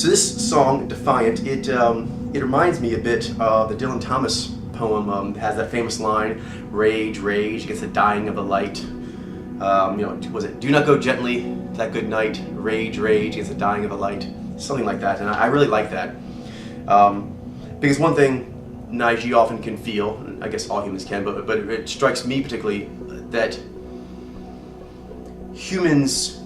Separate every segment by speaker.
Speaker 1: So this song, Defiant, it reminds me a bit of the Dylan Thomas poem. It has that famous line, rage, rage against the dying of the light. Was it, do not go gently to that good night, rage, rage against the dying of the light. Something like that, and I really like that. Because one thing Naiji often can feel, and I guess all humans can, but it strikes me particularly that humans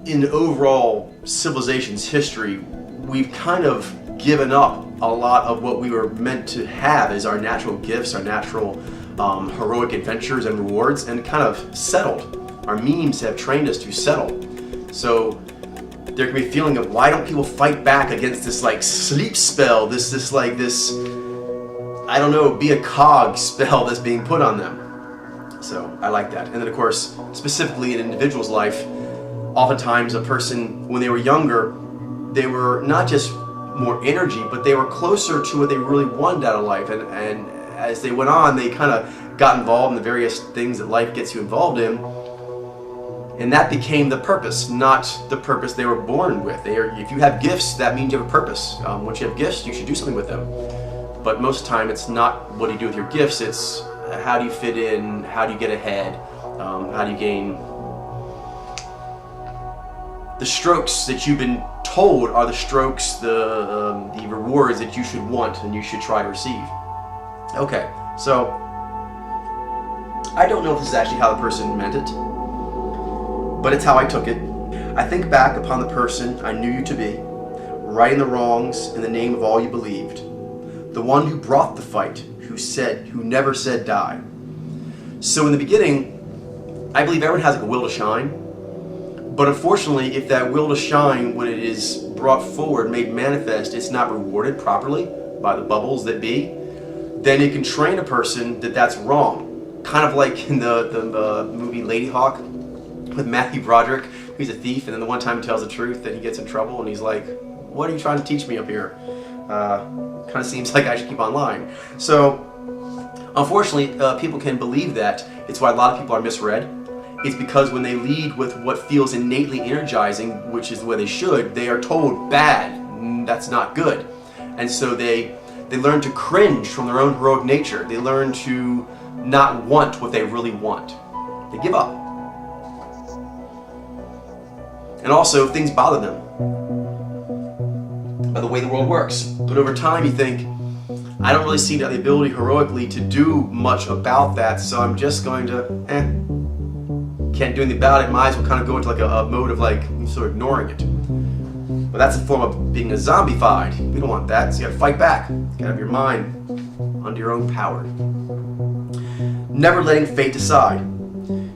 Speaker 1: in overall civilization's history, we've kind of given up a lot of what we were meant to have as our natural gifts, our natural heroic adventures and rewards, and kind of settled. Our memes have trained us to settle. So there can be a feeling of, why don't people fight back against this like sleep spell, this I don't know, be a cog spell that's being put on them. So I like that. And then of course, specifically in an individual's life, oftentimes a person, when they were younger, they were not just more energy, but they were closer to what they really wanted out of life. And as they went on, they kind of got involved in the various things that life gets you involved in. And that became the purpose, not the purpose they were born with. If you have gifts, that means you have a purpose. Once you have gifts, you should do something with them. But most of the time, it's not what do you do with your gifts, it's how do you fit in, how do you get ahead, how do you gain the strokes that you've been told are the strokes, the rewards that you should want and you should try to receive. Okay, so I don't know if this is actually how the person meant it, but it's how I took it. I think back upon the person I knew you to be, righting the wrongs in the name of all you believed, the one who brought the fight, who never said die. So in the beginning, I believe everyone has like a will to shine. But unfortunately, if that will to shine, when it is brought forward, made manifest, it's not rewarded properly by the bubbles that be, then it can train a person that that's wrong. Kind of like in the movie Lady Hawk with Matthew Broderick, who's a thief, and then the one time he tells the truth, that he gets in trouble, and he's like, what are you trying to teach me up here? Kind of seems like I should keep on lying. So, unfortunately, people can believe that. It's why a lot of people are misread. It's because when they lead with what feels innately energizing, which is the way they should, they are told bad, that's not good. And so they learn to cringe from their own heroic nature. They learn to not want what they really want. They give up. And also, things bother them by the way the world works. But over time you think, I don't really seem to have the ability heroically to do much about that, so I'm just going to, can't do anything about it, might as well kind of go into like a mode of like sort of ignoring it. But that's a form of being a zombified. We don't want that, so you gotta fight back. You gotta have your mind under your own power. Never letting fate decide.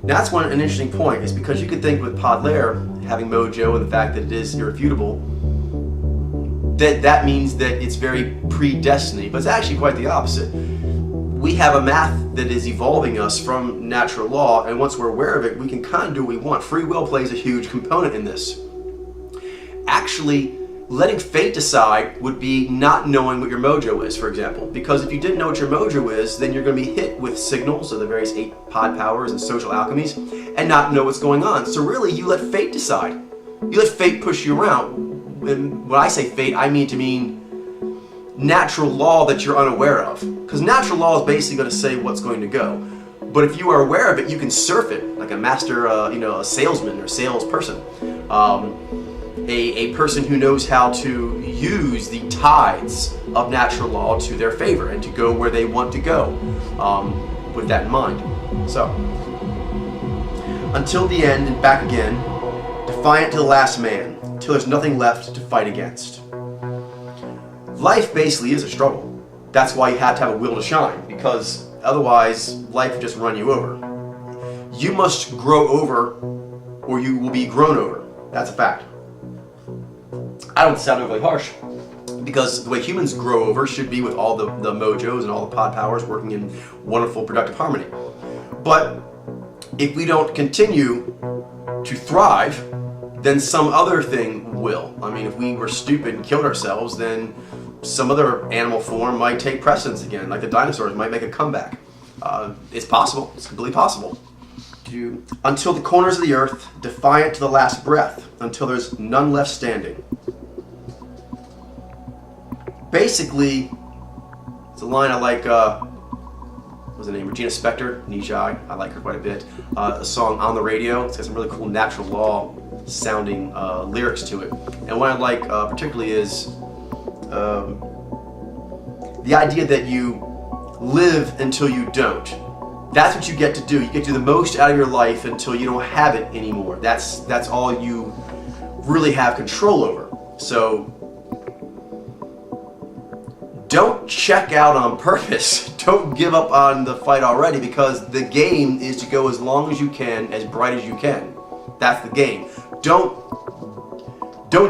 Speaker 1: Now that's an interesting point, is because you could think with Podlair having mojo and the fact that it is irrefutable, that means that it's very predestined, but it's actually quite the opposite. We have a math that is evolving us from natural law, and once we're aware of it, we can kind of do what we want. Free will plays a huge component in this. Actually, letting fate decide would be not knowing what your mojo is, for example. Because if you didn't know what your mojo is, then you're going to be hit with signals of the various 8 pod powers and social alchemies and not know what's going on. So really, you let fate decide. You let fate push you around. And when I say fate, I mean natural law that you're unaware of. Because natural law is basically going to say what's going to go. But if you are aware of it, you can surf it like a master, a salesman or salesperson. A person who knows how to use the tides of natural law to their favor and to go where they want to go with that in mind. So, until the end and back again, defiant to the last man, till there's nothing left to fight against. Life basically is a struggle. That's why you have to have a will to shine, because otherwise life will just run you over. You must grow over or you will be grown over. That's a fact. I don't sound overly harsh, because the way humans grow over should be with all the mojos and all the pod powers working in wonderful productive harmony. But if we don't continue to thrive, then some other thing will. I mean, if we were stupid and killed ourselves, then some other animal form might take precedence again, like the dinosaurs might make a comeback. It's possible. It's completely possible. Until the corners of the earth, defiant to the last breath, until there's none left standing. basically, it's a line I like, what's the name? Regina Spektor, Nijai. I like her quite a bit. A song On the Radio. It's got some really cool natural law sounding lyrics to it. And what I like particularly is the idea that you live until you don't. That's what you get to do. You get to do the most out of your life until you don't have it anymore. That's all you really have control over. So don't check out on purpose. Don't give up on the fight already, because the game is to go as long as you can, as bright as you can. That's the game. Don't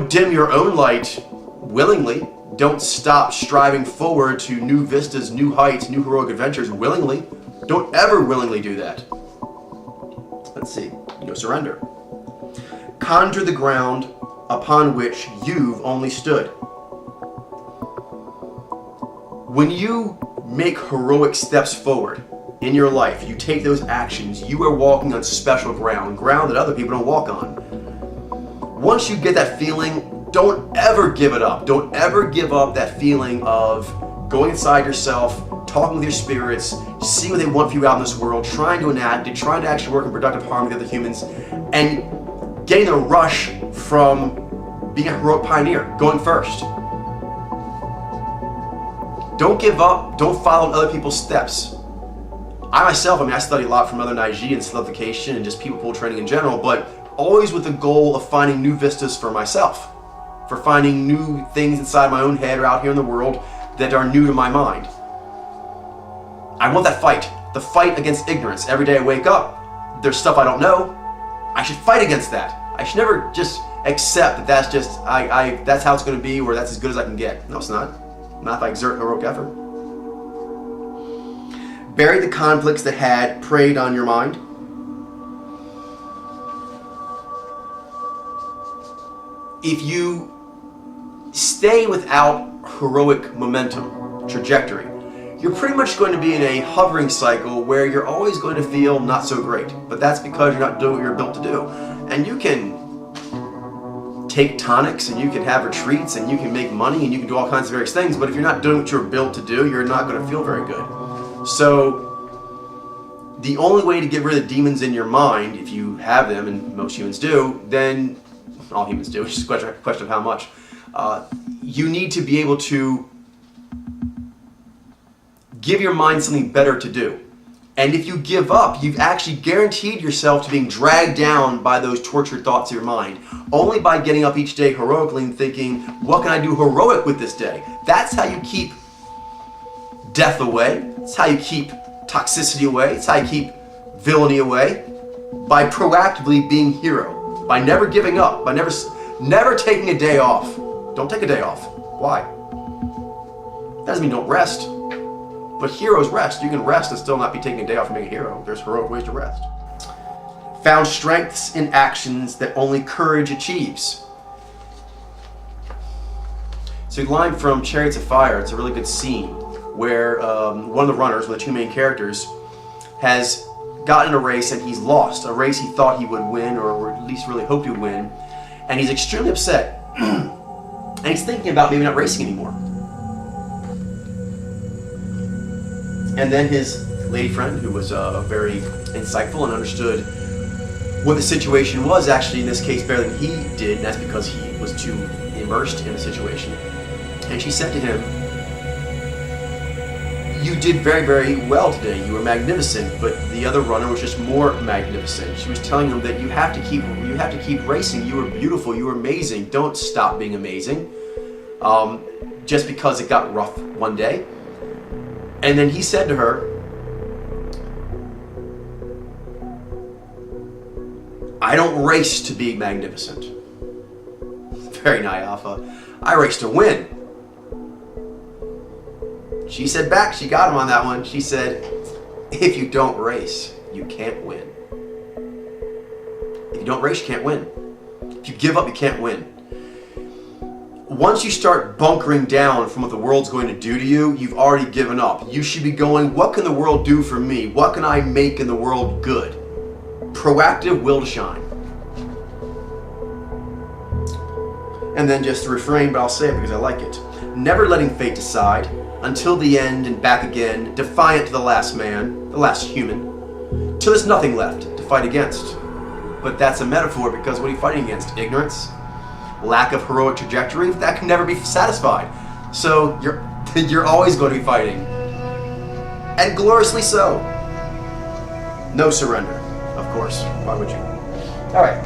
Speaker 1: dim your own light willingly. Don't stop striving forward to new vistas, new heights, new heroic adventures willingly. Don't ever willingly do that. Let's see. Surrender. Conjure the ground upon which you've only stood. When you make heroic steps forward in your life, you take those actions, you are walking on special ground that other people don't walk on. Once you get that feeling, don't ever give it up. Don't ever give up that feeling of going inside yourself, talking with your spirits, seeing what they want for you out in this world, trying to enact it, trying to actually work in productive harmony with other humans, and getting the rush from being a heroic pioneer, going first. Don't give up. Don't follow in other people's steps. I myself, I study a lot from Mother Naiji and solidification and just people pool training in general, but always with the goal of finding new vistas for myself, for finding new things inside my own head or out here in the world that are new to my mind. I want that fight, the fight against ignorance. Every day I wake up, there's stuff I don't know. I should fight against that. I should never just accept that that's just, that's how it's going to be, or that's as good as I can get. No, it's not. Not if I exert heroic effort. Bury the conflicts that had preyed on your mind. If you stay without heroic momentum, trajectory, you're pretty much going to be in a hovering cycle where you're always going to feel not so great. But that's because you're not doing what you're built to do. And you can take tonics, and you can have retreats, and you can make money, and you can do all kinds of various things, but if you're not doing what you're built to do, you're not going to feel very good. So the only way to get rid of the demons in your mind, if you have them, and most humans do, then all humans do, it's just a question of how much, you need to be able to give your mind something better to do. And if you give up, you've actually guaranteed yourself to being dragged down by those tortured thoughts of your mind. Only by getting up each day heroically and thinking, what can I do heroic with this day? That's how you keep death away. That's how you keep toxicity away. It's how you keep villainy away. By proactively being hero. By never giving up. By never taking a day off. Don't take a day off. Why? That doesn't mean don't rest. But heroes rest. You can rest and still not be taking a day off from being a hero. There's heroic ways to rest. Found strengths in actions that only courage achieves. So a line from Chariots of Fire, it's a really good scene where one of the runners, one of the two main characters, has gotten in a race and he's lost. A race he thought he would win, or at least really hoped he would win. And he's extremely upset. And he's thinking about maybe not racing anymore. And then his lady friend, who was very insightful and understood what the situation was, actually in this case better than he did, and that's because he was too immersed in the situation. And she said to him, "You did very, very well today. You were magnificent, but the other runner was just more magnificent." She was telling him that you have to keep racing. You were beautiful. You were amazing. Don't stop being amazing just because it got rough one day. And then he said to her, "I don't race to be magnificent." Very Naiafa. "I race to win." She said back, she got him on that one. She said, "If you don't race, you can't win. If you don't race, you can't win. If you give up, you can't win." Once you start bunkering down from what the world's going to do to you, you've already given up. You should be going, what can the world do for me? What can I make in the world good? Proactive will to shine. And then just the refrain, but I'll say it because I like it. never letting fate decide, until the end and back again, defiant to the last man, the last human, till there's nothing left to fight against. But that's a metaphor, because what are you fighting against? Ignorance? Lack of heroic trajectory? That can never be satisfied. So you're always going to be fighting. And gloriously so. No surrender, of course. Why would you? Alright.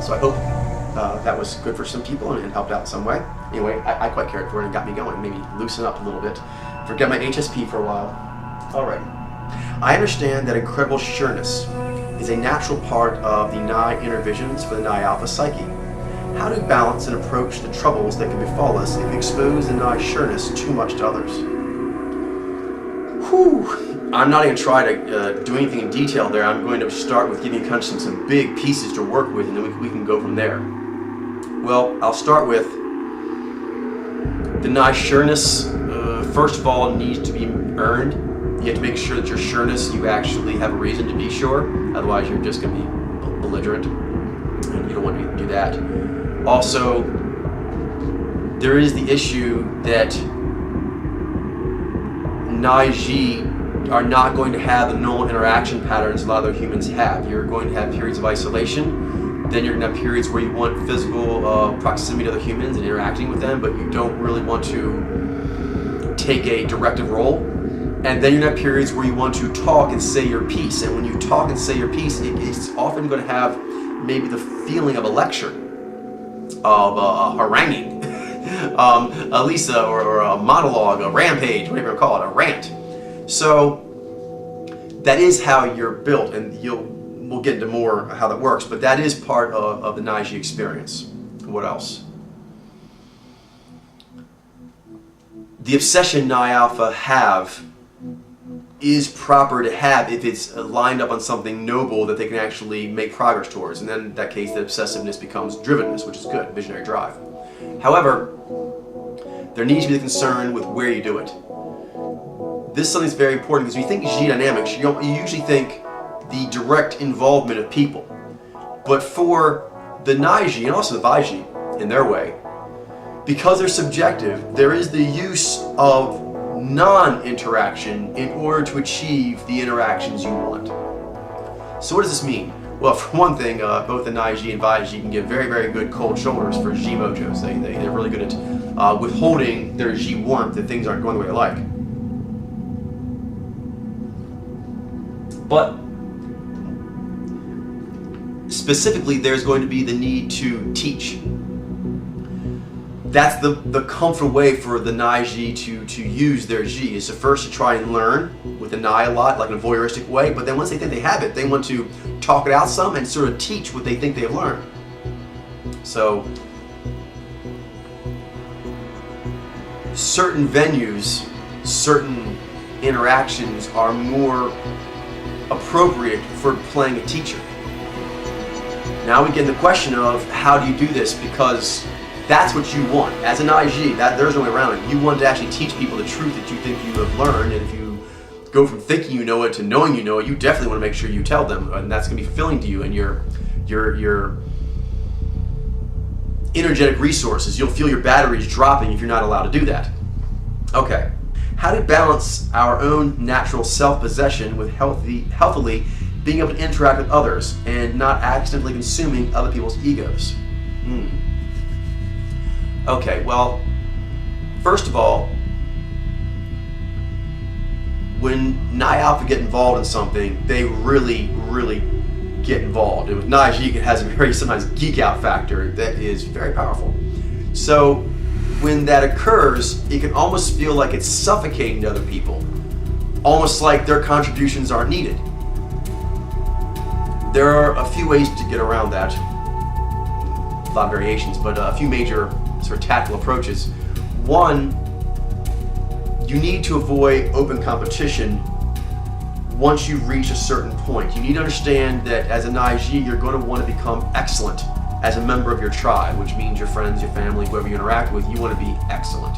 Speaker 1: So I hope that was good for some people and helped out in some way. Anyway, I quite cared for it and got me going. Maybe loosen up a little bit. Forget my HSP for a while. Alright. I understand that incredible sureness is a natural part of the Ni inner visions for the Ni Alpha psyche. How do we balance and approach the troubles that can befall us if we expose the Ni sureness too much to others? Whew. I'm not going to try to do anything in detail there. I'm going to start with giving you kind of some big pieces to work with, and then we can go from there. Well, I'll start with the Ni sureness. First of all, needs to be earned. You have to make sure that your sureness, you actually have a reason to be sure. Otherwise, you're just going to be belligerent, and you don't want to do that. Also, there is the issue that Ni are not going to have the normal interaction patterns a lot of other humans have. You're going to have periods of isolation, then you're going to have periods where you want physical proximity to other humans and interacting with them, but you don't really want to take a directive role. And then you're going to have periods where you want to talk and say your piece. And when you talk and say your piece, it's often going to have maybe the feeling of a lecture, of a haranguing, a Lisa, or a monologue, a rampage, whatever you call it, a rant. So that is how you're built, and we'll get into more how that works, but that is part of the Ni experience. What else? The obsession Ni Alpha have is proper to have if it's lined up on something noble that they can actually make progress towards, and then in that case the obsessiveness becomes drivenness, which is good, visionary drive. However, there needs to be the concern with where you do it. This is something that's very important, because when you think G dynamics, you usually think the direct involvement of people. But for the Ni and also the Vaiji, in their way, because they're subjective, there is the use of non-interaction in order to achieve the interactions you want. So what does this mean? Well, for one thing, both the Ni and Vaiji can give very, very good cold shoulders for G mojos. They're really good at withholding their G warmth if things aren't going the way they like. But specifically, there's going to be the need to teach. That's the comfortable way for the Ni to use their G, is to first to try and learn with the Ni a lot, like in a voyeuristic way, but then once they think they have it, they want to talk it out some and sort of teach what they think they've learned. So, certain venues, certain interactions are more appropriate for playing a teacher. Now we get in the question of how do you do this, because that's what you want. As an IG, there's no way around it. You want to actually teach people the truth that you think you have learned, and if you go from thinking you know it to knowing you know it, you definitely want to make sure you tell them, and that's going to be fulfilling to you and your energetic resources. You'll feel your batteries dropping if you're not allowed to do that. Okay. How to balance our own natural self-possession with healthily being able to interact with others and not accidentally consuming other people's egos. Okay, well, first of all, when Ni Alpha get involved in something, they really, really get involved. And with Ni, it has a very sometimes geek out factor that is very powerful. So when that occurs, it can almost feel like it's suffocating to other people, almost like their contributions aren't needed. There are a few ways to get around that, a lot of variations, but a few major sort of tactical approaches. One, you need to avoid open competition once you've reached a certain point. You need to understand that as an IG, you're going to want to become excellent as a member of your tribe, which means your friends, your family, whoever you interact with, you want to be excellent.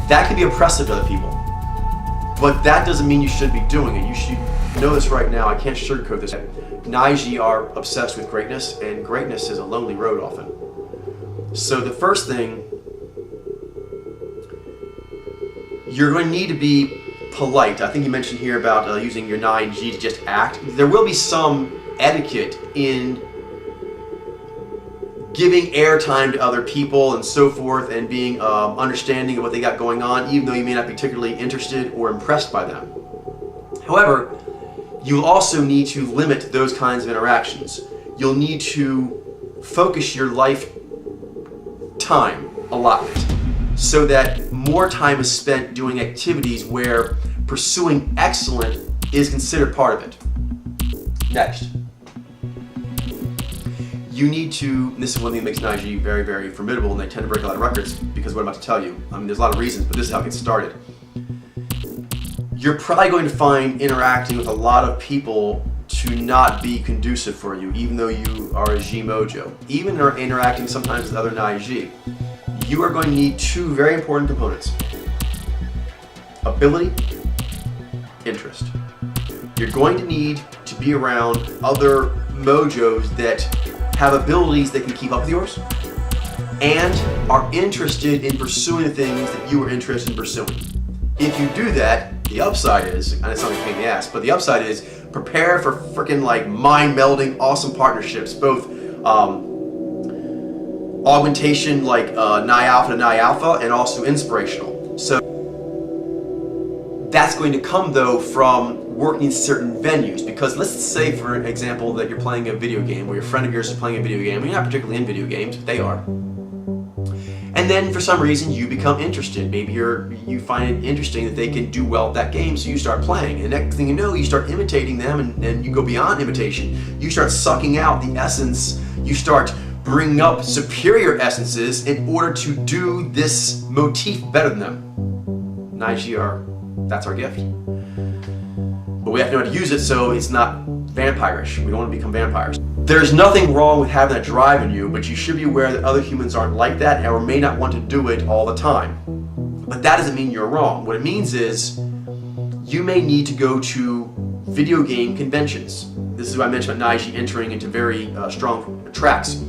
Speaker 1: That can be oppressive to other people, but that doesn't mean you should be doing it. You should know this right now. I can't sugarcoat this. Ni are obsessed with greatness, and greatness is a lonely road often. So the first thing, you're going to need to be polite. I think you mentioned here about using your 9G to just act. There will be some etiquette in giving airtime to other people and so forth, and being understanding of what they got going on, even though you may not be particularly interested or impressed by them. However, you'll also need to limit those kinds of interactions. You'll need to focus your life time allotment so that more time is spent doing activities where pursuing excellence is considered part of it. Next, you need to, and this is one thing that makes 9G very, very formidable, and they tend to break a lot of records because of what I'm about to tell you. I mean, there's a lot of reasons, but this is how it gets started. You're probably going to find interacting with a lot of people to not be conducive for you, even though you are a G Mojo. Even interacting sometimes with other 9G. You are going to need two very important components: ability, interest. You're going to need to be around other Mojos that have abilities that can keep up with yours and are interested in pursuing the things that you are interested in pursuing. If you do that, the upside is, and it's not a pain in the ass, but the upside is prepare for freaking like mind-melding, awesome partnerships, both augmentation like Ni Alpha to Ni Alpha, and also inspirational. So that's going to come though from working in certain venues, because let's say for example that you're playing a video game, or your friend of yours is playing a video game, and you're not particularly in video games, but they are. And then for some reason you become interested. Maybe you find it interesting that they can do well at that game, so you start playing. And next thing you know, you start imitating them, and you go beyond imitation. You start sucking out the essence. You start bringing up superior essences in order to do this motif better than them. 9G, that's our gift. But we have to know how to use it so it's not vampirish. We don't want to become vampires. There's nothing wrong with having that drive in you, but you should be aware that other humans aren't like that or may not want to do it all the time. But that doesn't mean you're wrong. What it means is you may need to go to video game conventions. This is what I mentioned about 9G entering into very strong tracks.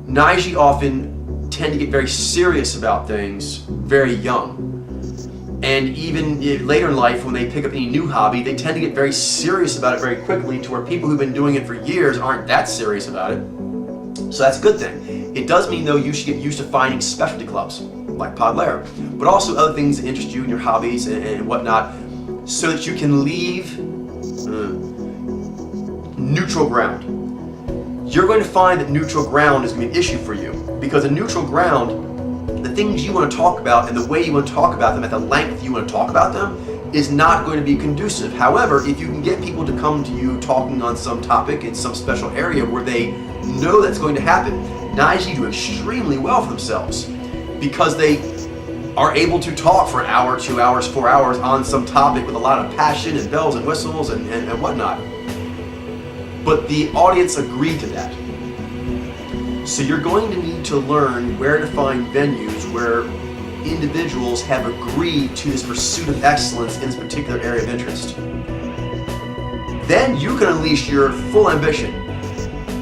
Speaker 1: 9G often tend to get very serious about things very young. And even later in life, when they pick up any new hobby, they tend to get very serious about it very quickly, to where people who've been doing it for years aren't that serious about it. So that's a good thing. It does mean though you should get used to finding specialty clubs, like Podlair, but also other things that interest you in your hobbies and whatnot, so that you can leave neutral ground. You're going to find that neutral ground is going to be an issue for you, because a neutral ground, the things you want to talk about and the way you want to talk about them at the length you want to talk about them is not going to be conducive. However, if you can get people to come to you talking on some topic in some special area where they know that's going to happen, 9G do extremely well for themselves, because they are able to talk for an hour, 2 hours, 4 hours on some topic with a lot of passion and bells and whistles and whatnot. But the audience agreed to that. So you're going to need to learn where to find venues where individuals have agreed to this pursuit of excellence in this particular area of interest. Then you can unleash your full ambition.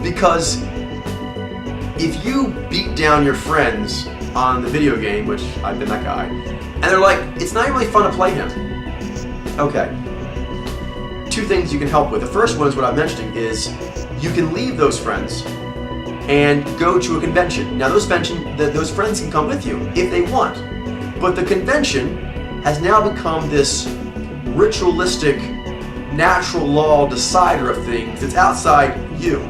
Speaker 1: Because if you beat down your friends on the video game, which I've been that guy, and they're like, it's not really fun to play him. Okay. Two things you can help with. The first one is what I'm mentioning is you can leave those friends and go to a convention. Now those friends can come with you if they want. But the convention has now become this ritualistic, natural law decider of things that's outside you.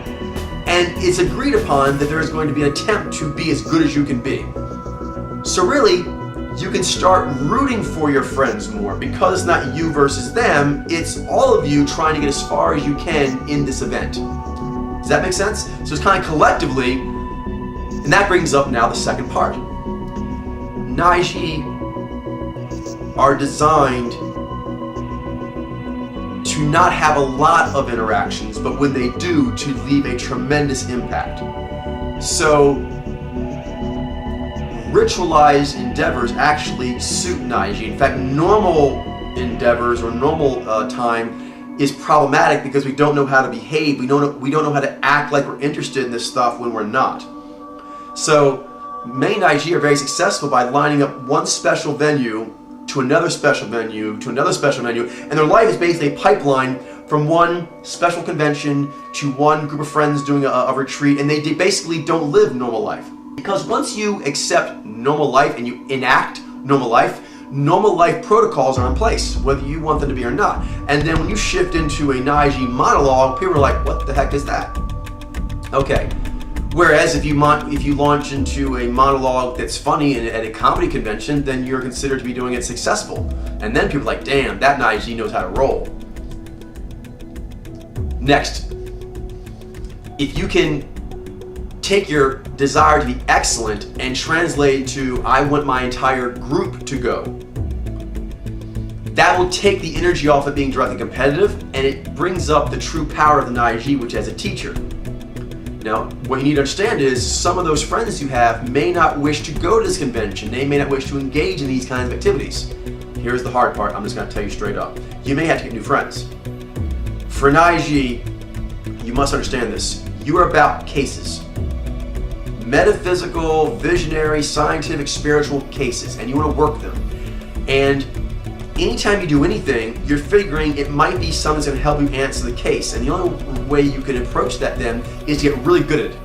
Speaker 1: And it's agreed upon that there is going to be an attempt to be as good as you can be. So really, you can start rooting for your friends more, because it's not you versus them, it's all of you trying to get as far as you can in this event. Does that make sense? So it's kind of collectively, and that brings up now the second part. 9G are designed to not have a lot of interactions, but when they do, to leave a tremendous impact. So ritualized endeavors actually suit 9G. In fact, normal endeavors or normal time is problematic because we don't know how to behave. We don't know how to act like we're interested in this stuff when we're not. So many Naiji are very successful by lining up one special venue to another special venue to another special venue, and their life is basically a pipeline from one special convention to one group of friends doing a retreat, and they basically don't live normal life. Because once you accept normal life and you enact normal life protocols are in place, whether you want them to be or not. And then when you shift into a Naiji monologue, people are like, what the heck is that? Okay. Whereas if you launch into a monologue that's funny at a comedy convention, then you're considered to be doing it successful. And then people are like, damn, that Naiji knows how to roll. Next, if you can take your desire to be excellent and translate it to, I want my entire group to go, that will take the energy off of being directly competitive, and it brings up the true power of the Naiji, which as a teacher. Now, what you need to understand is some of those friends you have may not wish to go to this convention. They may not wish to engage in these kinds of activities. Here's the hard part. I'm just going to tell you straight up. You may have to get new friends. For Naiji, you must understand this. You are about cases. Metaphysical, visionary, scientific, spiritual cases, and you want to work them. And anytime you do anything, you're figuring it might be something that's going to help you answer the case. And the only way you can approach that then is to get really good at it,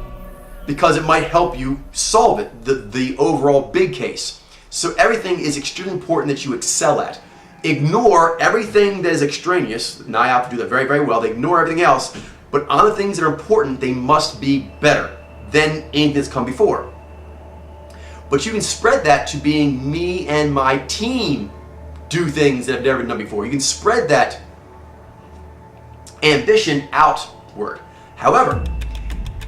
Speaker 1: because it might help you solve it, the overall big case. So everything is extremely important that you excel at. Ignore everything that is extraneous. Now I have to do that very, very well. They ignore everything else, but on the things that are important, they must be better than anything that's come before. But you can spread that to being me and my team do things that have never been done before. You can spread that ambition outward. However,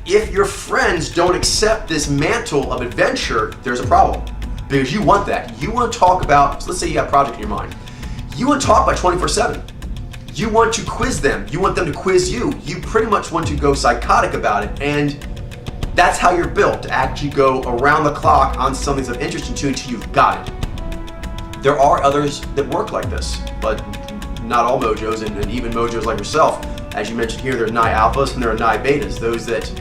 Speaker 1: if your friends don't accept this mantle of adventure, there's a problem. Because you want that. You want to talk about, so let's say you have a project in your mind. You want to talk about 24/7. You want to quiz them. You want them to quiz you. You pretty much want to go psychotic about it. And that's how you're built, to actually go around the clock on something that's of interest to you until you've got it. There are others that work like this, but not all mojos, and even mojos like yourself. As you mentioned here, there's Nai alphas and there are Nai betas, those that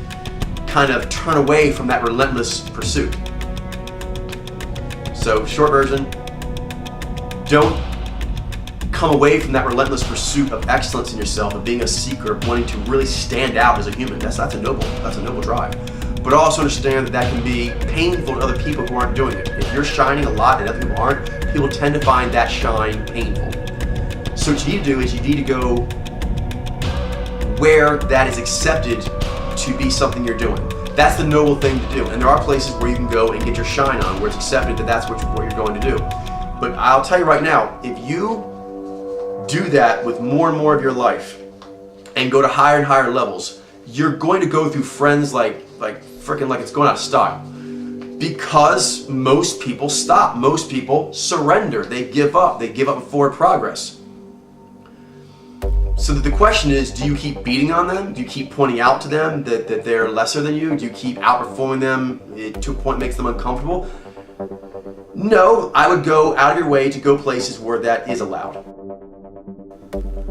Speaker 1: kind of turn away from that relentless pursuit. So, short version, don't come away from that relentless pursuit of excellence in yourself, of being a seeker, of wanting to really stand out as a human. That's a noble drive. But also understand that can be painful to other people who aren't doing it. If you're shining a lot and other people aren't, people tend to find that shine painful. So what you need to do is you need to go where that is accepted to be something you're doing. That's the noble thing to do. And there are places where you can go and get your shine on, where it's accepted that that's what you're going to do. But I'll tell you right now, if you do that with more and more of your life and go to higher and higher levels, you're going to go through friends like it's going out of style. Because most people stop. Most people surrender. They give up. They give up in forward progress. So the question is, do you keep beating on them? Do you keep pointing out to them that they're lesser than you? Do you keep outperforming them to a point that makes them uncomfortable? No, I would go out of your way to go places where that is allowed.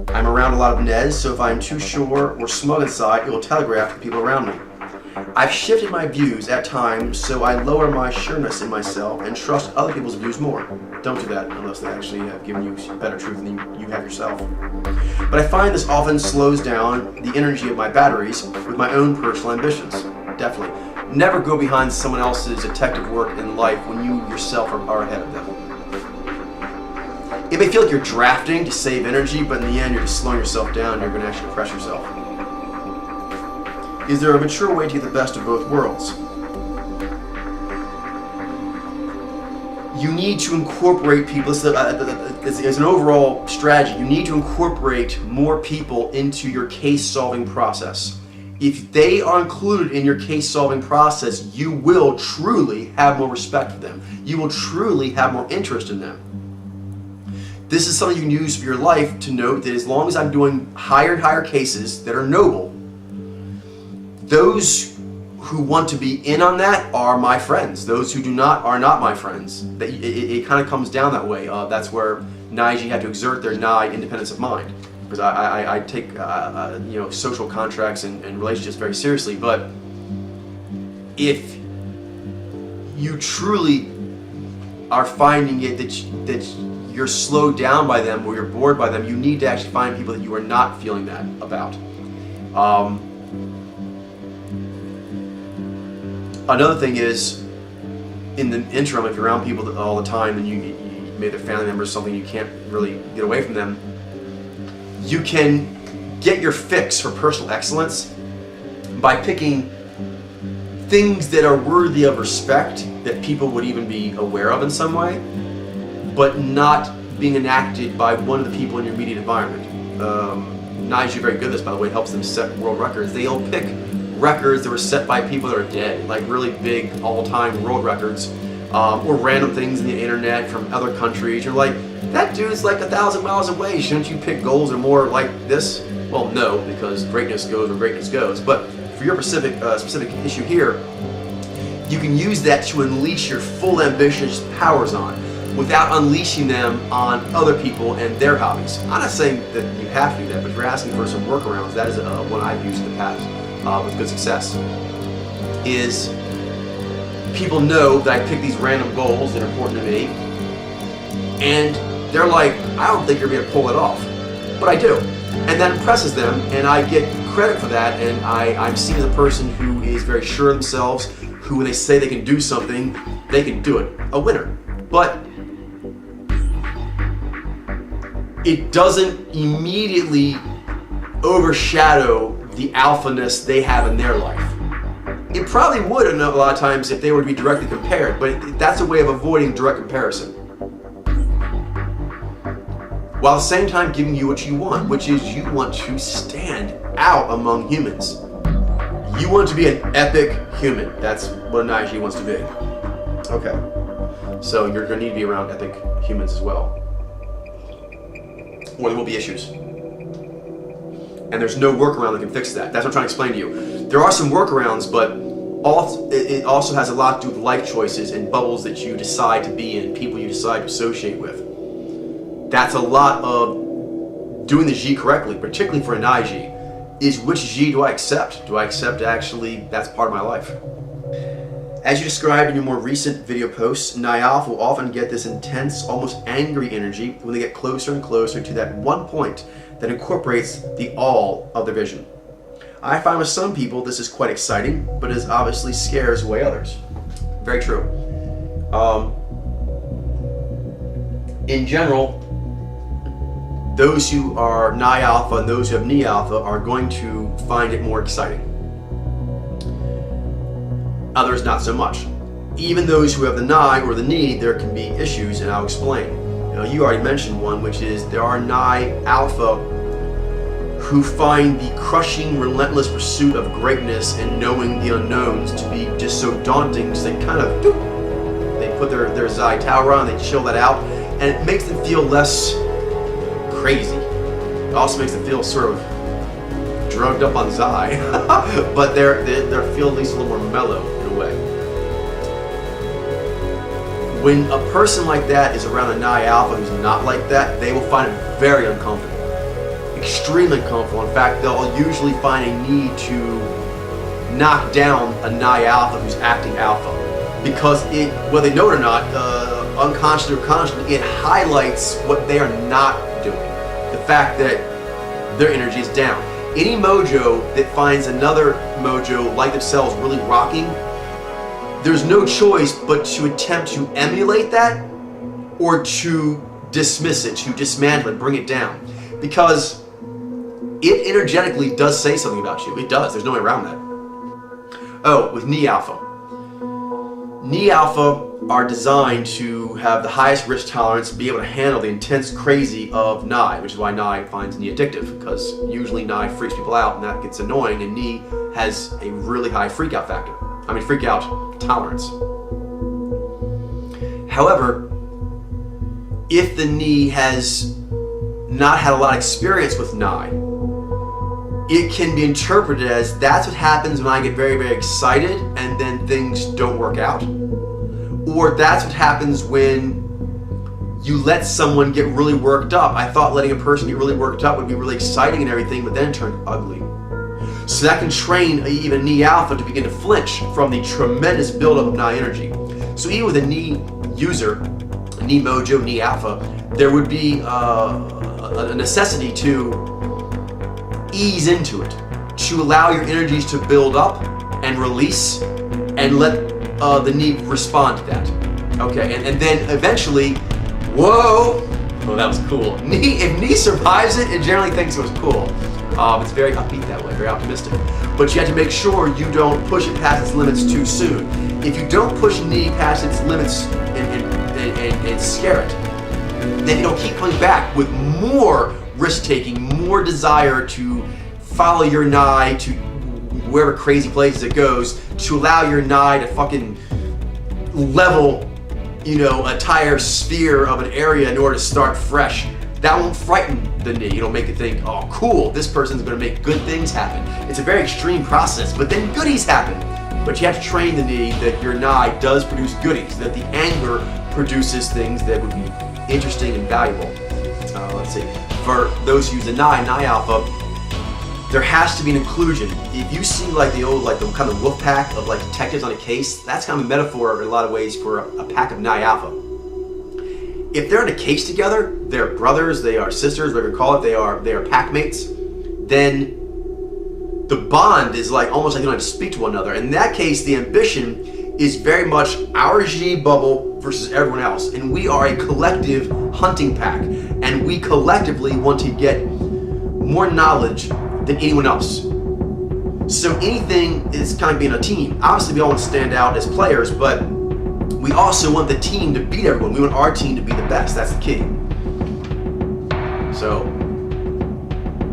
Speaker 1: I'm around a lot of Neds, so if I'm too sure or smug inside, it will telegraph to people around me. I've shifted my views at times, so I lower my sureness in myself and trust other people's views more. Don't do that unless they actually have given you better truth than you have yourself. But I find this often slows down the energy of my batteries with my own personal ambitions. Definitely. Never go behind someone else's detective work in life when you yourself are ahead of them. It may feel like you're drafting to save energy, but in the end you're just slowing yourself down and you're going to actually crush yourself. Is there a mature way to get the best of both worlds? You need to incorporate people, as an overall strategy, you need to incorporate more people into your case-solving process. If they are included in your case-solving process, you will truly have more respect for them. You will truly have more interest in them. This is something you can use for your life to note that as long as I'm doing higher and higher cases that are noble, those who want to be in on that are my friends. Those who do not are not my friends. It kind of comes down that way. That's where Naiji had to exert their Nai independence of mind. Because I take social contracts and relationships very seriously. But if you truly are finding it that you're slowed down by them or you're bored by them, you need to actually find people that you are not feeling that about. Another thing is, in the interim, if you're around people all the time and you maybe they're family members, something you can't really get away from them, you can get your fix for personal excellence by picking things that are worthy of respect, that people would even be aware of in some way, but not being enacted by one of the people in your immediate environment. Nige are very good at this, by the way. It helps them set world records. They'll pick records that were set by people that are dead, like really big all-time world records, or random things in the internet from other countries. You're like, that dude's like 1,000 miles away. Shouldn't you pick goals that are more like this? Well, no, because greatness goes where greatness goes. But for your specific issue here, you can use that to unleash your full ambitious powers on, without unleashing them on other people and their hobbies. I'm not saying that you have to do that, but if you're asking for some workarounds, that is one I've used in the past with good success. Is people know that I pick these random goals that are important to me, and they're like, I don't think you're going to pull it off, but I do. And that impresses them, and I get credit for that, and I'm seen as a person who is very sure of themselves, who when they say they can do something, they can do it. A winner. But it doesn't immediately overshadow the alphaness they have in their life. It probably would a lot of times if they were to be directly compared, but that's a way of avoiding direct comparison, while at the same time giving you what you want, which is you want to stand out among humans. You want to be an epic human. That's what an IG wants to be. Okay, so you're going to need to be around epic humans as well, or there will be issues. And there's no workaround that can fix that. That's what I'm trying to explain to you. There are some workarounds, but it also has a lot to do with life choices and bubbles that you decide to be in, people you decide to associate with. That's a lot of doing the G correctly, particularly for an IG, is which G do I accept? Do I accept actually that's part of my life? As you described in your more recent video posts, Nayaf will often get this intense, almost angry energy when they get closer and closer to that one point that incorporates the all of their vision. I find with some people this is quite exciting, but it obviously scares away others. Very true. In general, those who are Ni Alpha and those who have Ni Alpha are going to find it more exciting. Others not so much. Even those who have the Ni or the Ni, there can be issues, and I'll explain. You already mentioned one, which is there are Ni Alpha who find the crushing, relentless pursuit of greatness and knowing the unknowns to be just so daunting, so they kind of they put their Zai tower on, they chill that out, and it makes them feel less crazy. It also makes them feel sort of drugged up on Zai, but they're feel at least a little more mellow in a way. When a person like that is around a Ni Alpha who's not like that, they will find it very uncomfortable. Extremely uncomfortable. In fact, they'll usually find a need to knock down a Ni Alpha who's acting alpha, because whether they know it or not, unconsciously or consciously, it highlights what they are not doing. The fact that their energy is down. Any mojo that finds another mojo like themselves really rocking, there's no choice but to attempt to emulate that or to dismiss it, to dismantle it, bring it down. Because it energetically does say something about you. It does. There's no way around that. Oh, with Ni Alpha. Ni Alpha are designed to have the highest risk tolerance, be able to handle the intense crazy of Ni, which is why Ni finds Ni addictive, because usually Ni freaks people out and that gets annoying, and Ni has a really high freak out factor. I mean, freak out tolerance. However, if the Ni has not had a lot of experience with Ni, it can be interpreted as that's what happens when I get very, very excited and then things don't work out. Or that's what happens when you let someone get really worked up. I thought letting a person get really worked up would be really exciting and everything, but then it turned ugly. So that can train even Ni Alpha to begin to flinch from the tremendous buildup of Ni energy. So even with a knee user, knee mojo, knee alpha, there would be a necessity to ease into it, to allow your energies to build up and release and let the knee respond to that. Okay, and then eventually, whoa, oh, that was cool. If knee survives it, it generally thinks it was cool. It's very upbeat that way, very optimistic. But you have to make sure you don't push it past its limits too soon. If you don't push knee past its limits and scare it, then it'll keep coming back with more risk-taking, more desire to follow your nai to wherever crazy places it goes, to allow your nai to fucking level, you know, a entire sphere of an area in order to start fresh. That won't frighten the knee. It'll make it think, oh cool, this person's gonna make good things happen. It's a very extreme process, but then goodies happen. But you have to train the knee that your nai does produce goodies, that the angler produces things that would be interesting and valuable. Let's see, for those who use the nai alpha, there has to be an inclusion. If you see like the old, like the kind of wolf pack of like detectives on a case, that's kind of a metaphor in a lot of ways for a pack of nai alpha. If they're in a case together, they're brothers, they are sisters, whatever you call it, they are pack mates, then the bond is like almost like you don't have to speak to one another. In that case, the ambition is very much our G bubble versus everyone else. And we are a collective hunting pack. And we collectively want to get more knowledge than anyone else. So anything is kind of being a team. Obviously, we all want to stand out as players, but we also want the team to beat everyone. We want our team to be the best. That's the key. So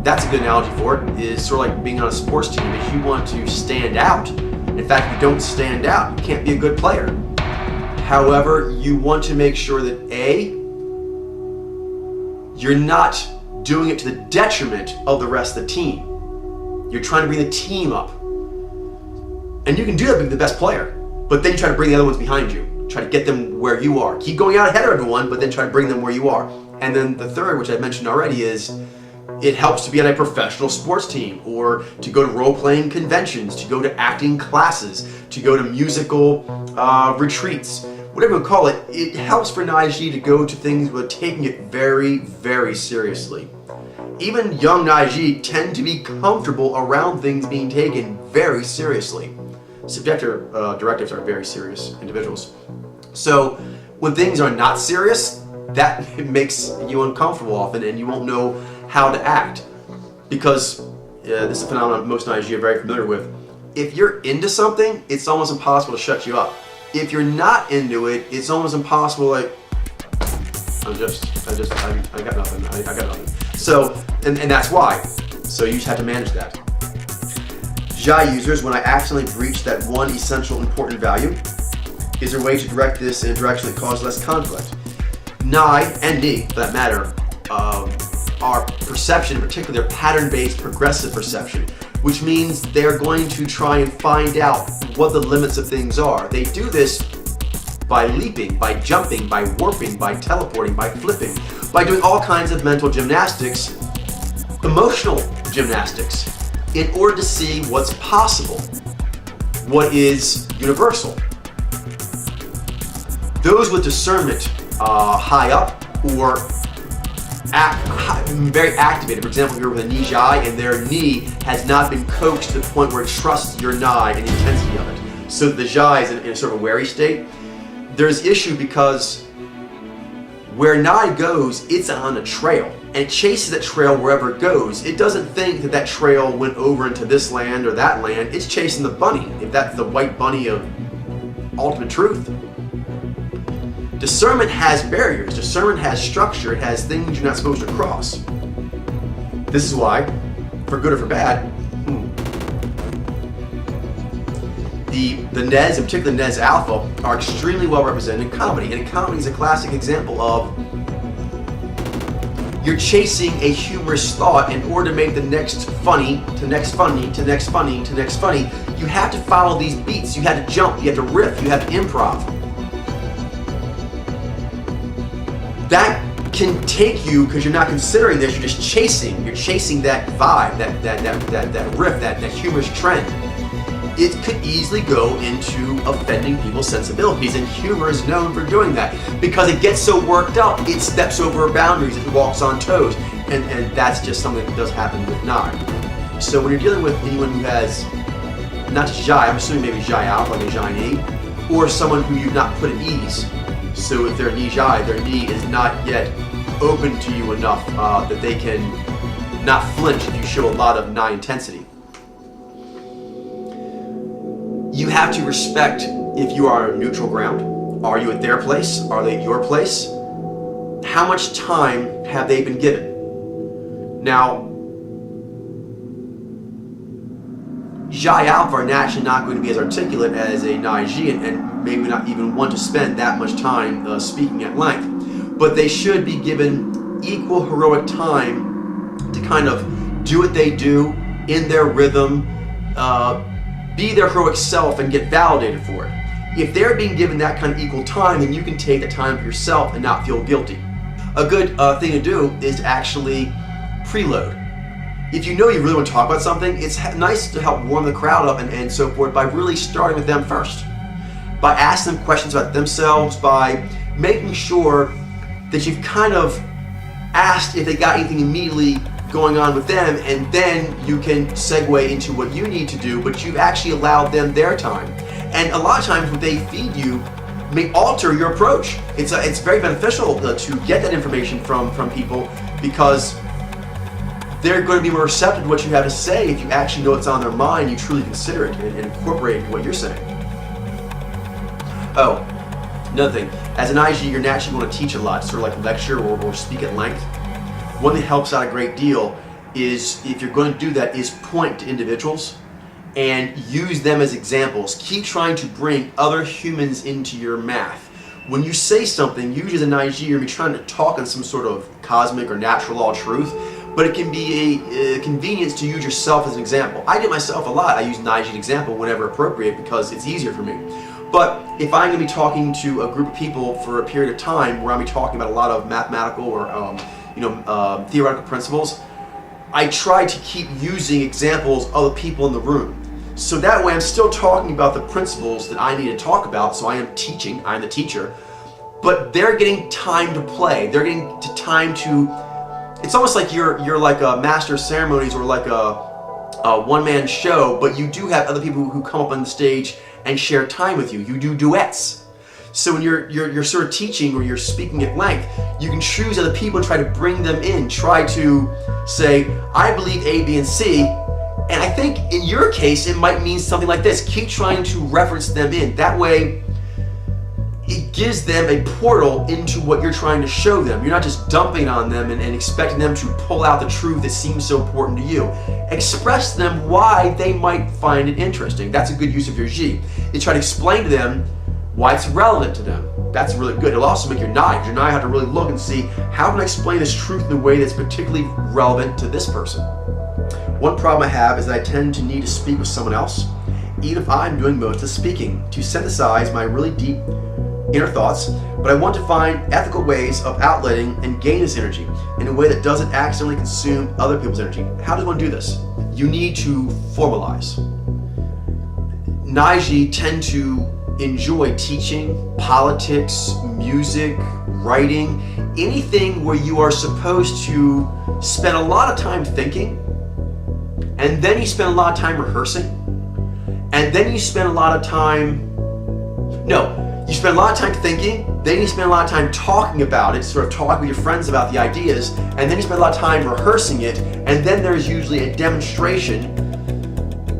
Speaker 1: that's a good analogy for it, is sort of like being on a sports team. If you want to stand out, in fact, if you don't stand out, you can't be a good player. However, you want to make sure that A, you're not doing it to the detriment of the rest of the team. You're trying to bring the team up. And you can do that being the best player, but then you try to bring the other ones behind you. Try to get them where you are. Keep going out ahead of everyone, but then try to bring them where you are. And then the third, which I mentioned already, is it helps to be on a professional sports team, or to go to role-playing conventions, to go to acting classes, to go to musical retreats, whatever you call it. It helps for Naiji to go to things with taking it very, very seriously. Even young Naiji tend to be comfortable around things being taken very seriously. Subjective directives are very serious individuals. So when things are not serious, that makes you uncomfortable often, and you won't know how to act. Because this is a phenomenon most Naiji are very familiar with. If you're into something, it's almost impossible to shut you up. If you're not into it, it's almost impossible, like, I got nothing, I got nothing. So, and that's why. So you just have to manage that. Jai users, when I accidentally breach that one essential important value, is there a way to direct this in a direction that causes less conflict? Nai, and Ni, for that matter, are perception, in particular their pattern-based progressive perception, which means they're going to try and find out what the limits of things are. They do this by leaping, by jumping, by warping, by teleporting, by flipping, by doing all kinds of mental gymnastics, emotional gymnastics, in order to see what's possible, what is universal. Those with discernment high up or very activated, for example, if you're with a Ni Jai and their Ni has not been coached to the point where it trusts your Nai and the intensity of it, so the Jai is in a sort of a wary state, there's issue because where Nai goes, it's on a trail, and it chases that trail wherever it goes. It doesn't think that that trail went over into this land or that land. It's chasing the bunny, if that's the white bunny of ultimate truth. Discernment has barriers. Discernment has structure. It has things you're not supposed to cross. This is why, for good or for bad, the Nez, in particular Nez Alpha, are extremely well represented in comedy. And comedy is a classic example of you're chasing a humorous thought in order to make the next funny, to next funny, to next funny, to next funny. You have to follow these beats. You have to jump. You have to riff. You have to improv. That can take you, because you're not considering this, you're just chasing. You're chasing that vibe, that riff, that humorous trend. it could easily go into offending people's sensibilities, and humor is known for doing that because it gets so worked up, it steps over boundaries, it walks on toes, and that's just something that does happen with Nai. So when you're dealing with anyone who has not just Jai, I'm assuming maybe Jai out, like a Jai knee, or someone who you've not put at ease. So if their knee Jai, their knee is not yet open to you enough that they can not flinch if you show a lot of Nai intensity. You have to respect if you are neutral ground. Are you at their place? Are they at your place? How much time have they been given? Now, Jai Alpha are naturally not going to be as articulate as a Nai Ji, and maybe not even want to spend that much time speaking at length. But they should be given equal heroic time to kind of do what they do in their rhythm, be their heroic self, and get validated for it. If they're being given that kind of equal time, then you can take the time for yourself and not feel guilty. A good thing to do is to actually preload. If you know you really want to talk about something, it's nice to help warm the crowd up and so forth by really starting with them first. By asking them questions about themselves, by making sure that you've kind of asked if they got anything immediately going on with them, and then you can segue into what you need to do, but you've actually allowed them their time. And a lot of times what they feed you may alter your approach. It's very beneficial to get that information from people, because they're going to be more receptive to what you have to say if you actually know what's on their mind, you truly consider it and incorporate what you're saying. Oh, another thing, as an IG, you're naturally going to teach a lot, sort of like lecture or speak at length. One thing that helps out a great deal is, if you're going to do that, is point to individuals and use them as examples. Keep trying to bring other humans into your math. When you say something, usually as an IG, you're going to be trying to talk on some sort of cosmic or natural law truth, but it can be a convenience to use yourself as an example. I do myself a lot. I use an IG example whenever appropriate because it's easier for me. But if I'm going to be talking to a group of people for a period of time where I'm going to be talking about a lot of mathematical or theoretical principles, I try to keep using examples of the people in the room. So that way I'm still talking about the principles that I need to talk about, so I am teaching, I'm the teacher, but they're getting time to play. They're getting time to, it's almost like you're like a master of ceremonies or like a one-man show, but you do have other people who come up on the stage and share time with you. You do duets. So when you're sort of teaching or you're speaking at length, you can choose other people and try to bring them in. Try to say, I believe A, B, and C, and I think in your case it might mean something like this. Keep trying to reference them in. That way it gives them a portal into what you're trying to show them. You're not just dumping on them and expecting them to pull out the truth that seems so important to you. Express to them why they might find it interesting. That's a good use of your Ji. You try to explain to them why it's relevant to them. That's really good. It'll also make your Nai. Your Nai have to really look and see, how can I explain this truth in a way that's particularly relevant to this person? One problem I have is that I tend to need to speak with someone else, even if I'm doing most of the speaking, to synthesize my really deep inner thoughts, but I want to find ethical ways of outletting and gain this energy in a way that doesn't accidentally consume other people's energy. How does one do this? You need to formalize. Naiji tend to enjoy teaching, politics, music, writing, anything where you are supposed to spend a lot of time thinking, and then you spend a lot of time rehearsing, and then you spend a lot of time, you spend a lot of time thinking, then you spend a lot of time talking about it, sort of talking with your friends about the ideas, and then you spend a lot of time rehearsing it, and then there's usually a demonstration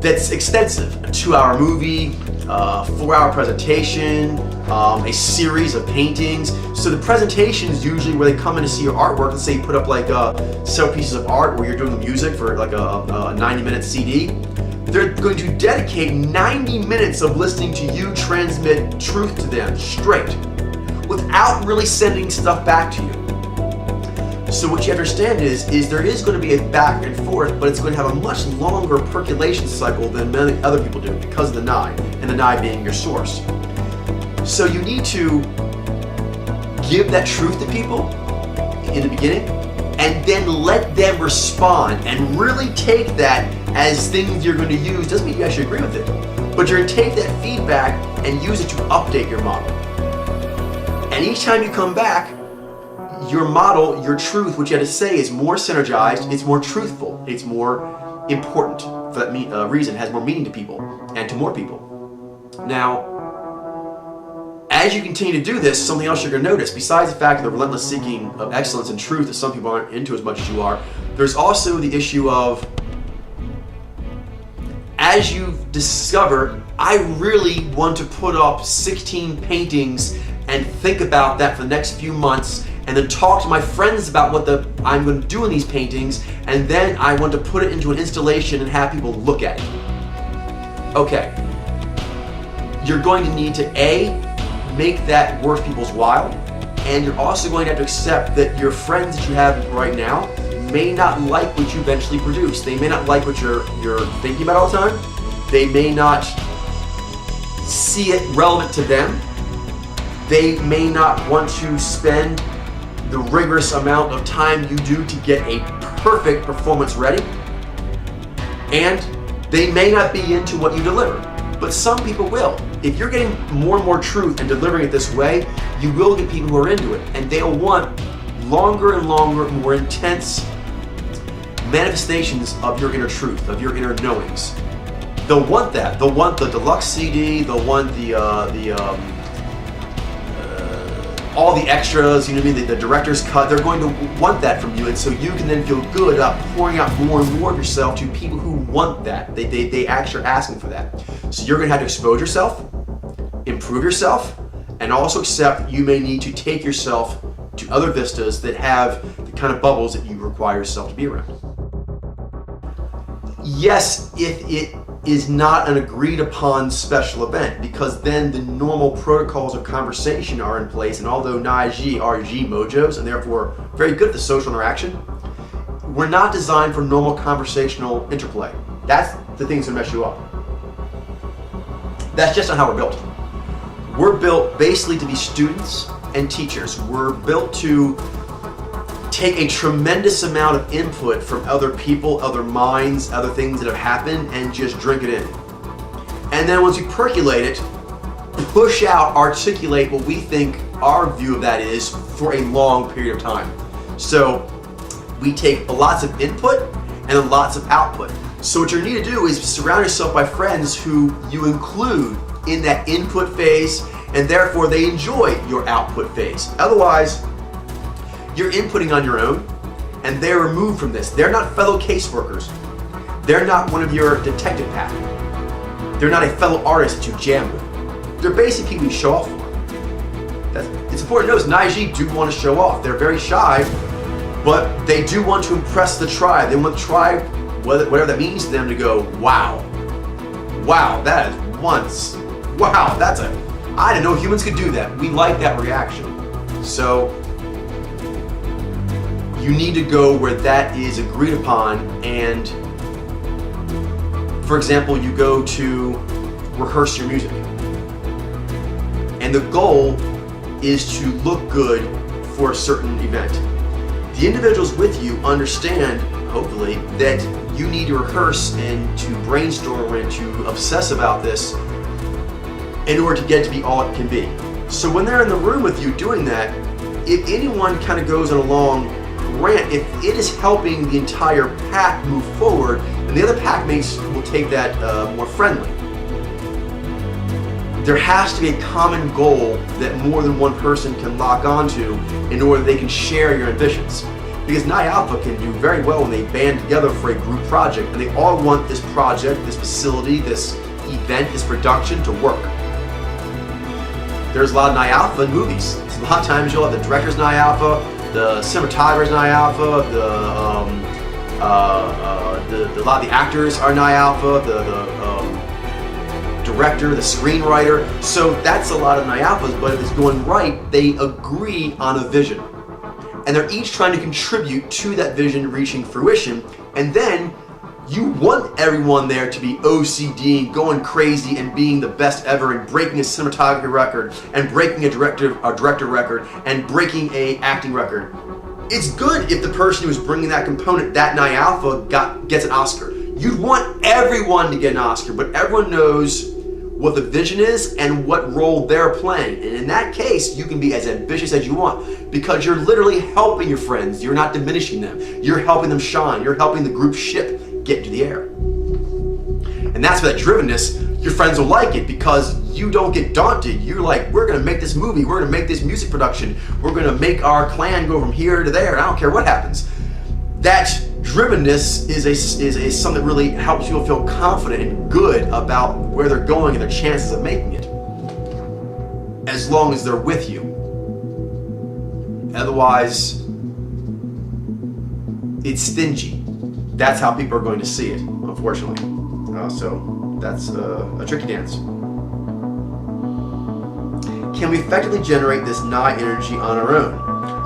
Speaker 1: that's extensive. A 2-hour movie, 4-hour presentation, a series of paintings. So the presentation is usually where they come in to see your artwork. Let's say you put up like several pieces of art where you're doing the music for like a 90-minute CD. They're going to dedicate 90 minutes of listening to you transmit truth to them straight, without really sending stuff back to you. So what you understand is there is going to be a back and forth, but it's going to have a much longer percolation cycle than many other people do because of the Nai, and the Nai being your source. So you need to give that truth to people in the beginning, and then let them respond and really take that as things you're going to use. Doesn't mean you actually agree with it, But you're going to take that feedback and use it to update your model. And each time you come back, your model, your truth, what you had to say is more synergized, it's more truthful, it's more important for that reason, it has more meaning to people and to more people. Now, as you continue to do this, something else you're going to notice, besides the fact of the relentless seeking of excellence and truth that some people aren't into as much as you are, there's also the issue of, as you discover, I really want to put up 16 paintings and think about that for the next few months, and then talk to my friends about what I'm going to do in these paintings, and then I want to put it into an installation and have people look at it. Okay. You're going to need to make that worth people's while, and you're also going to have to accept that your friends that you have right now may not like what you eventually produce. They may not like what you're thinking about all the time. They may not see it relevant to them. They may not want to spend the rigorous amount of time you do to get a perfect performance ready. And they may not be into what you deliver, but some people will. If you're getting more and more truth and delivering it this way, you will get people who are into it, and they'll want longer and longer, more intense manifestations of your inner truth, of your inner knowings. They'll want that. They'll want the deluxe CD. They'll want all the extras, you know what I mean, the director's cut. They're going to want that from you, and so you can then feel good about pouring out more and more of yourself to people who want that. They actually are asking for that. So you're going to have to expose yourself, improve yourself, and also accept you may need to take yourself to other vistas that have the kind of bubbles that you require yourself to be around. Yes, if it is not an agreed upon special event, because then the normal protocols of conversation are in place, and although Naiji are G mojos and therefore very good at the social interaction, we're not designed for normal conversational interplay. That's the things that mess you up. That's just not how we're built. We're built basically to be students and teachers. We're built to take a tremendous amount of input from other people, other minds, other things that have happened, and just drink it in. And then once we percolate it, push out, articulate what we think our view of that is for a long period of time. So we take lots of input and lots of output. So what you need to do is surround yourself by friends who you include in that input phase, and therefore they enjoy your output phase. Otherwise, you're inputting on your own, and they're removed from this. They're not fellow caseworkers. They're not one of your detective pack. They're not a fellow artist that you jam with. They're basically people you show off for. It's important to notice, Naiji do want to show off. They're very shy, but they do want to impress the tribe. They want the tribe, whatever that means to them, to go, wow, that is once, wow, I didn't know humans could do that. We like that reaction. So you need to go where that is agreed upon, and for example, you go to rehearse your music, and the goal is to look good for a certain event. The individuals with you understand, hopefully, that you need to rehearse and to brainstorm and to obsess about this in order to get it to be all it can be. So when they're in the room with you doing that, if anyone kind of goes on a long rant, if it is helping the entire pack move forward, and the other pack mates will take that more friendly. There has to be a common goal that more than one person can lock onto in order they can share your ambitions. Because Ni Alpha can do very well when they band together for a group project, and they all want this project, this facility, this event, this production to work. There's a lot of Ni Alpha in movies. So a lot of times you'll have the director's Ni Alpha, the cinematographer's Ni Alpha, a lot of the actors are Ni Alpha, the director, the screenwriter. So that's a lot of Ni Alphas, but if it's going right, they agree on a vision. And they're each trying to contribute to that vision reaching fruition. And then you want everyone there to be OCD, going crazy, and being the best ever, and breaking a cinematography record, and breaking a director record, and breaking a acting record. It's good if the person who's bringing that component, that Ni Alpha, gets an Oscar. You'd want everyone to get an Oscar, but everyone knows what the vision is and what role they're playing. And in that case, you can be as ambitious as you want because you're literally helping your friends. You're not diminishing them. You're helping them shine. You're helping the group ship get into the air. And that's where that drivenness, your friends will like it because you don't get daunted. You're like, we're going to make this movie. We're going to make this music production. We're going to make our clan go from here to there. And I don't care what happens. That drivenness is something that really helps people feel confident and good about where they're going and their chances of making it, as long as they're with you. Otherwise, it's stingy. That's how people are going to see it, unfortunately. So that's a tricky dance. Can we effectively generate this nigh energy on our own?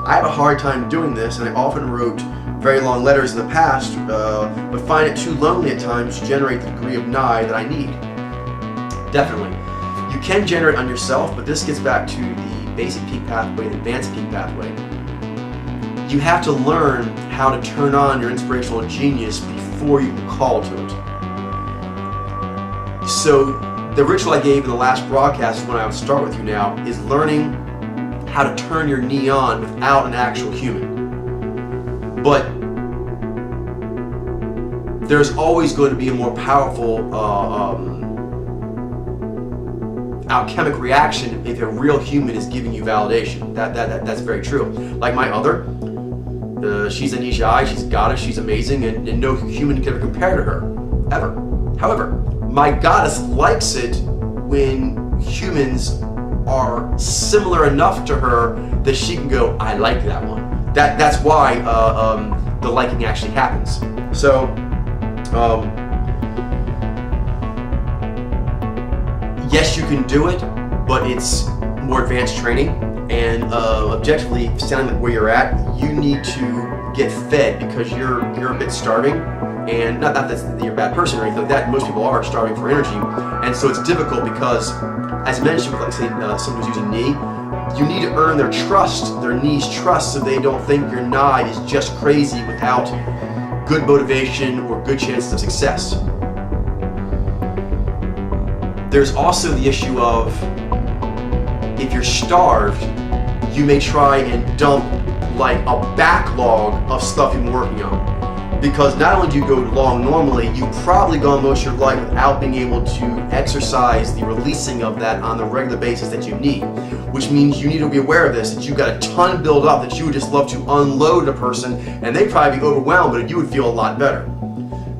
Speaker 1: I have a hard time doing this, and I often wrote very long letters in the past, but find it too lonely at times to generate the degree of nigh that I need. Definitely. You can generate on yourself, but this gets back to the basic peak pathway, the advanced peak pathway. You have to learn how to turn on your inspirational genius before you can call to it. So the ritual I gave in the last broadcast, when I would start with you now, is learning how to turn your knee on without an actual human. But there's always going to be a more powerful alchemic reaction if a real human is giving you validation. That's very true. Like my other, she's an Ishai, she's a goddess, she's amazing, and no human can ever compare to her, ever. However, my goddess likes it when humans are similar enough to her that she can go, I like that one. That's why the liking actually happens. So, yes, you can do it, but it's more advanced training. And objectively, sounding like where you're at, you need to get fed because you're a bit starving. And not that you're a bad person or anything like that. Most people are starving for energy, and so it's difficult because, as I mentioned, with like say someone who's using knee. You need to earn their trust, their knees' trust, so they don't think your nigh is just crazy without good motivation or good chances of success. There's also the issue of if you're starved, you may try and dump like a backlog of stuff you've been working on. Because not only do you go long normally, you've probably gone most of your life without being able to exercise the releasing of that on the regular basis that you need. Which means you need to be aware of this, that you've got a ton built up that you would just love to unload a person, and they'd probably be overwhelmed, but you would feel a lot better.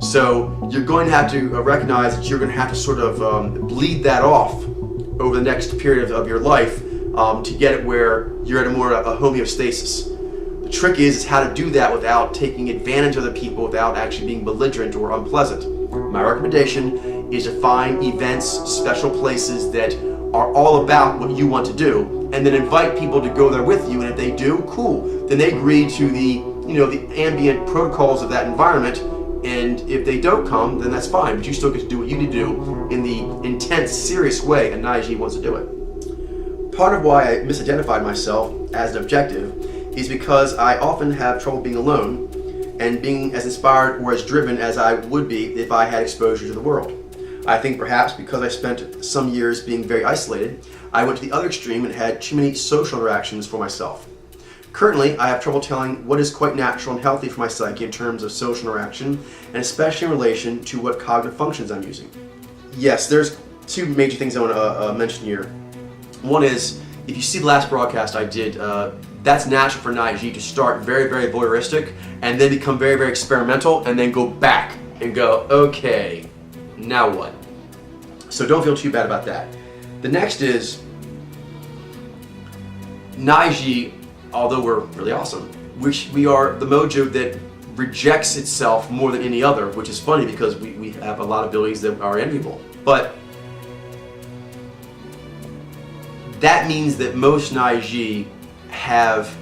Speaker 1: So you're going to have to recognize that you're going to have to sort of bleed that off over the next period of your life to get it where you're at a more homeostasis. The trick is how to do that without taking advantage of the people, without actually being belligerent or unpleasant. My recommendation is to find events, special places that are all about what you want to do, and then invite people to go there with you. And if they do, cool. Then they agree to the ambient protocols of that environment. And if they don't come, then that's fine. But you still get to do what you need to do in the intense, serious way, and Naiji wants to do it. Part of why I misidentified myself as an objective is because I often have trouble being alone and being as inspired or as driven as I would be if I had exposure to the world. I think perhaps because I spent some years being very isolated, I went to the other extreme and had too many social interactions for myself. Currently, I have trouble telling what is quite natural and healthy for my psyche in terms of social interaction, and especially in relation to what cognitive functions I'm using. Yes, there's two major things I want to mention here. One is, if you see the last broadcast I did, that's natural for Naiji to start very, very voyeuristic and then become very, very experimental and then go back and go, okay, now what? So don't feel too bad about that. The next is, Naiji, although we're really awesome, we are the mojo that rejects itself more than any other, which is funny because we have a lot of abilities that are enviable. But that means that most Naiji have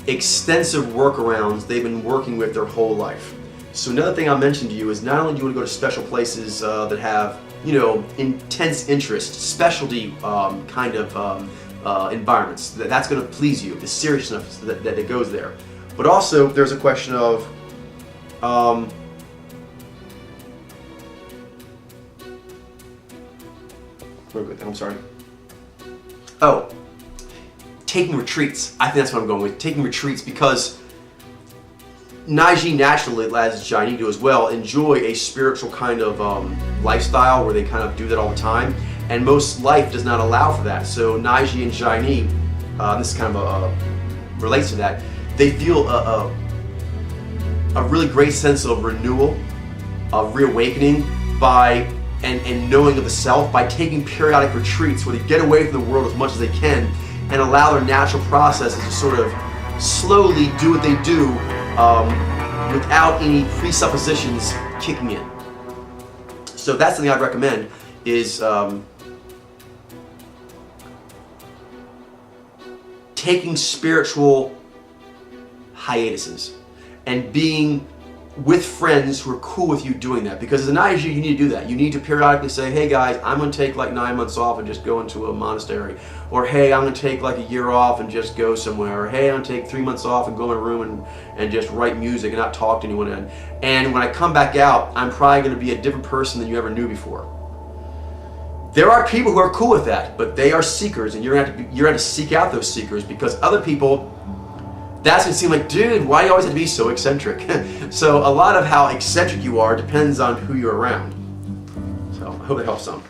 Speaker 1: extensive workarounds they've been working with their whole life. So another thing I'll mention to you is not only do you want to go to special places that have, intense interest, specialty kind of environments, that's going to please you, the seriousness that it goes there. But also there's a question of I'm sorry. Oh, taking retreats. I think that's what I'm going with. Taking retreats, because Naiji naturally, as Chinese do as well, enjoy a spiritual kind of lifestyle where they kind of do that all the time, and most life does not allow for that. So Naiji and Chinese, this is kind of relates to that. They feel a really great sense of renewal, of reawakening by and knowing of the self by taking periodic retreats where they get away from the world as much as they can and allow their natural processes to sort of slowly do what they do without any presuppositions kicking in. So that's something I'd recommend, is taking spiritual hiatuses and being with friends who are cool with you doing that. Because as an ISU, you need to do that. You need to periodically say, hey guys, I'm going to take like 9 months off and just go into a monastery. Or hey, I'm going to take like a year off and just go somewhere. Or hey, I'm going to take 3 months off and go in a room and just write music and not talk to anyone. And when I come back out, I'm probably going to be a different person than you ever knew before. There are people who are cool with that, but they are seekers, and you're going to have to seek out those seekers, because other people, that's going to seem like, dude, why do you always have to be so eccentric? So a lot of how eccentric you are depends on who you're around. So I hope it helps some.